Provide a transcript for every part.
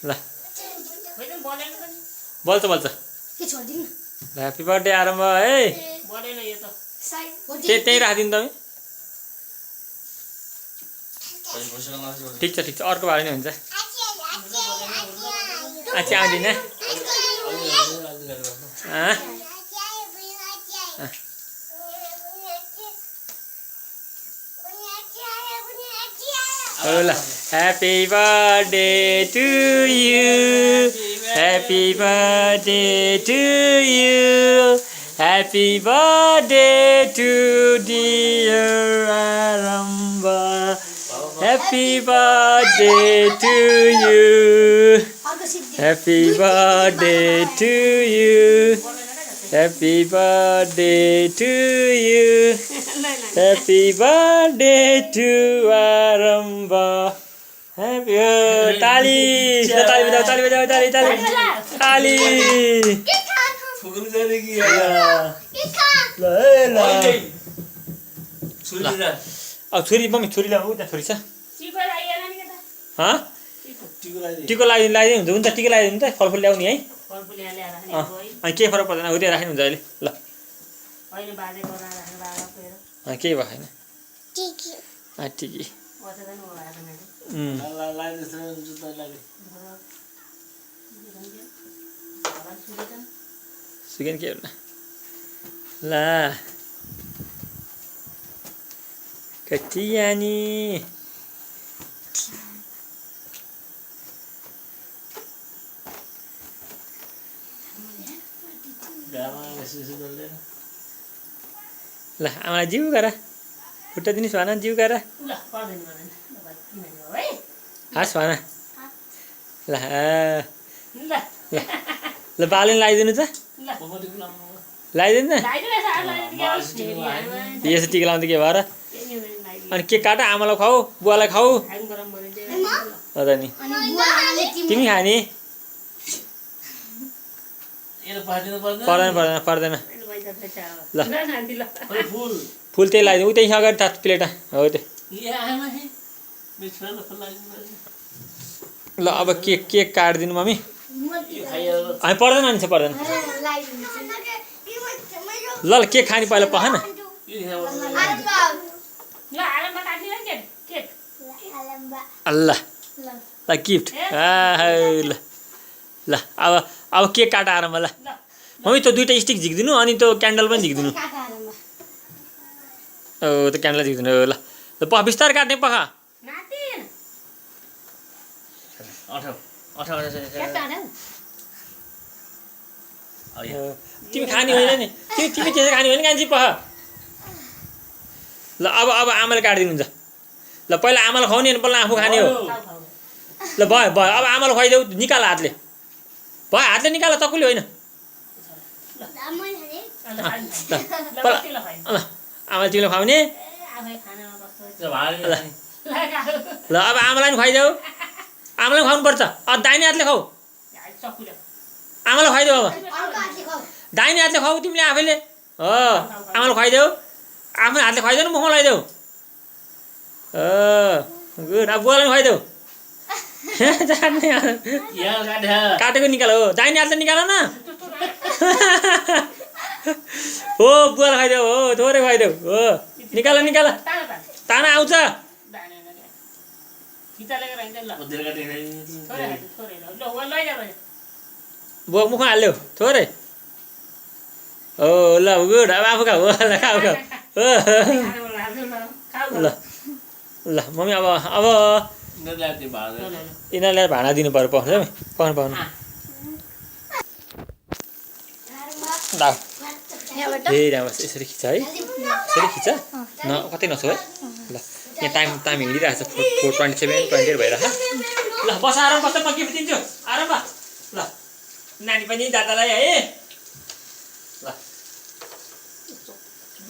ल बोल्छ बोल्छ ह्याप्पी बर्थडे आरम्भ है त्यही राखिदिनु तपाईँ ठिक छ अर्को भए नि हुन्छ आछि आउँदिन ल happy birthday to you happy birthday to you happy birthday to dear Arambh happy birthday to you happy birthday to you happy birthday to you happy birthday to Arambh happy ताली ताली बजाऊ ताली बजाऊ ताली ताली ताली अब छोरी मम्मी छोरी ल्याऊ त्यहाँ छोरी छ टिको लगाइदिनु हुन्छ टिको लगाइदिनु त फलफुल ल्याउने है अनि केही फरक पर्दैन उतै राख्नु हुन्छ अहिले ल केही भयो होइन टिकी सुकेन के होला ल कटियानी ल आमालाई जिउ गर खुट्टा दिनुहोस् भन जिउ गर हाँस भन ल ल बालन लगाइदिनु त लगाइदिनु त यसो टिका लाउँदा के भएर अनि के काट आमालाई खुवाऊ बुवालाई खुवाऊ हो त नि तिमी खाने पर्दैन पर्दैन पर्दैन ल फुल त्यही लगाइदिनु उतै अगाडि तातो प्लेटमा हो त्यो ल अब केक काटिदिनु मम्मी हामी पर्दैन मान्छ पर्दैन ल ल केक खाने पहिला पख न ल ल गिफ्ट ल ल अब केक काट आरम्भ ल मम्मी त्यो दुईवटा स्टिक झिकिदिनु अनि त्यो क्यान्डल पनि झिकिदिनु त्यो क्यान्डल झिकिदिनु ल ल पख बिस्तारै काट्ने पख तिमी खाने होइन नि तिमी त्यसै खाने होइन कान्छी पख ल अब आमाले काटिदिनुहुन्छ ल पहिला आमालाई खुवाउने अनि पहिला आफू खाने हो ल भयो भयो अब आमालाई खुवाइदेऊ निकाल हातले भयो हातले निकाल तकुले होइन आमाले तिमीले खुवाउने ल अब आमालाई पनि खुवाइदेऊ आमालाई खुवाउनु पर्छ अब दाहिने हातले खुवाऊ आमालाई खुवाइदेऊ अब दाहिने हातले खुवाऊ तिमीले आफैले हो आमालाई खुवाइदेऊ आफ्नो हातले खुवाइदेऊ मुखमा लगाइदेऊ गुड अब बुवालाई खुवाइदेऊ काटेको निकाल हो दाहिने हातले निकाल न हो बुवालाई खुवाइदेऊ हो थोरै खुवाइदेऊ हो निकाल निकाल ताना आउँछ बुवा मुखमा हाल्यो थोरै हो ल गुड अब आफू खाऊ ल खाऊ खाऊ ल ल मम्मी अब यिनीहरूलाई भाँडा दिनु पर्यो पाउनु पाउनु पाउनु फेरि अब यसरी खिच है यसरी खिच न कतै नछौ है ल यहाँ टाइम हिँडिरहेको छ 4:27 28 भइरहेको ल बस आराम बस म गिफ्ट दिन्छु आराम ल नानी पनि दादालाई है ल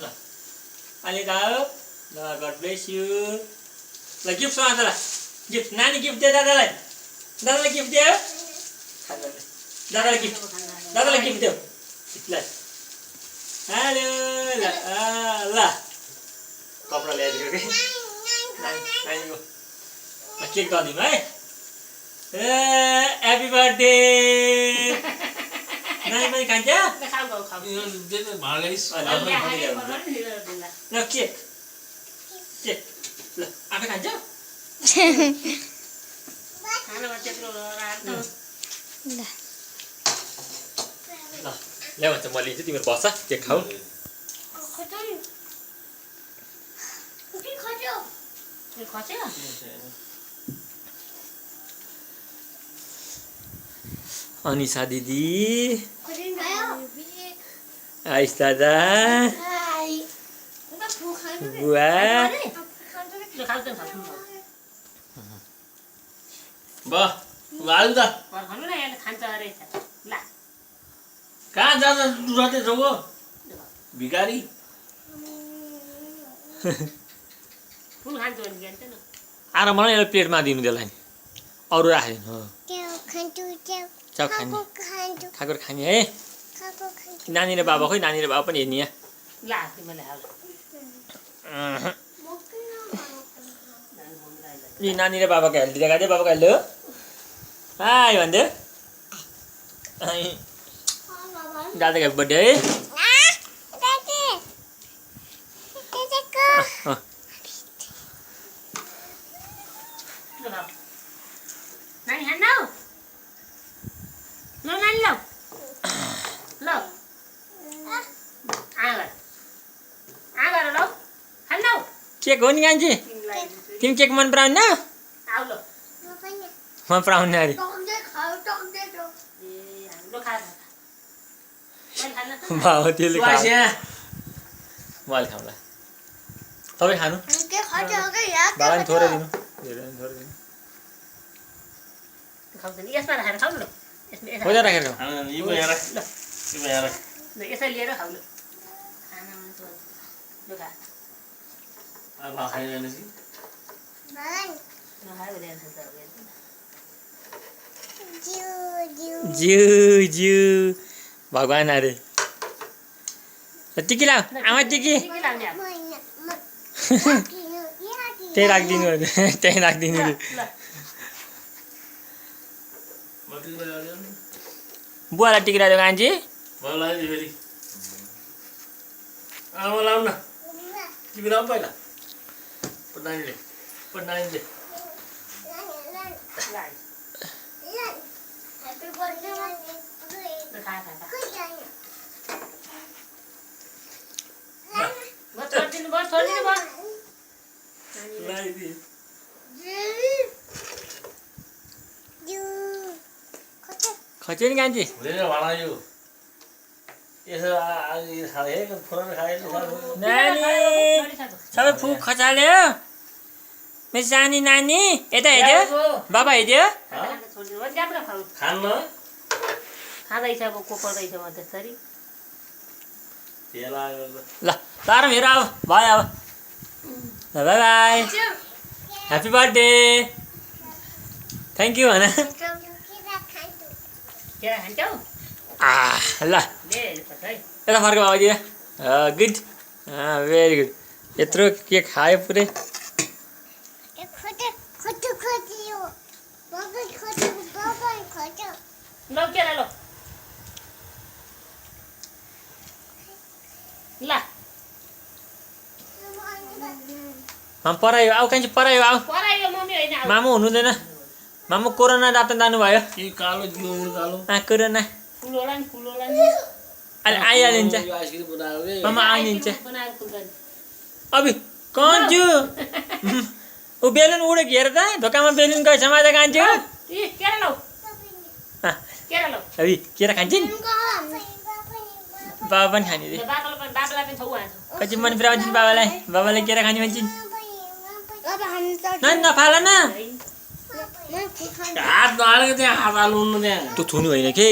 ल अलि दाउ ल गड ब्लेस यु ल गिफ्ट सुना ल गिफ्ट नानी गिफ्ट दे दादालाई गिफ्ट दियो दादालाई गिफ्ट दियो ल हेलो ल ल कपडा ल्याइदियो कि नानीको केक गरिदिउँ है बर्थडे नानी पनि खान्छ ल केक केक ल आफै खान्छ ल ल्याउ भन्छ म लिन्छु तिम्रो बस केक खाऊ अनिसा दिदी आइस दादा बुवा कहाँ जाँदा दुराते छ वो भिखारी आएर मलाई एउटा प्लेटमा दिनु त्यसलाई अरू राखिदिनु चाउ खाने खाएको खाने है नानी र बाबा खोइ नानी र बाबा पनि हेर्ने नानी र बाबाको हेल्थ देखा दे बाबाको हेल्थ हाई भन्दै दादाको बर्थडे है केक हो नि कान्छी तिमी केक मन पराउन मन पराउन अरे बाबा त्यसले म अहिले खाउँला तपाईँ खानु बाबाले थोरै दिनु खोजा राखेर ज्यू ज्यू भगवान अरे टिकी लाऊ आमा टिकी त्यही राखिदिनु त्यही राखिदिनु बुवालाई टिकी राख्यो कान्छी पहिला खच्यो नि कान्छी नानी सबै फुक खचाल्यो मेरो सानी नानी यता हेऱ्यो बाबा हेऱ्यो ल तारम हेर अब भयो अब by by happy birthday thank you भन ल यता फर्क बाबातिर गुड भेरी गुड यत्रो के खायो पुरै परायो आऊ कान्छी परायो आऊ मामु हुनुहुँदैन मामु कोरोना जात जानुभयो कोरोना अहिले आइहालिन्छ मामा आइदिन्छ अभि कान्छु ऊ बेलुन उडे घेर त ढोकामा बेलुन गएछ माझा कान्छु अभि केरा खान्छन् बाबा पनि खाने रे कति मन पराउँछन् बाबालाई बाबाले केरा खाने भन्छन् नफाल न हात नहालेको त्यहाँ हात हाल्नु त्यहाँ त्यो थुनु होइन के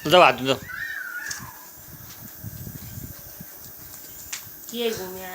ल हात धुन्छ के घुम्या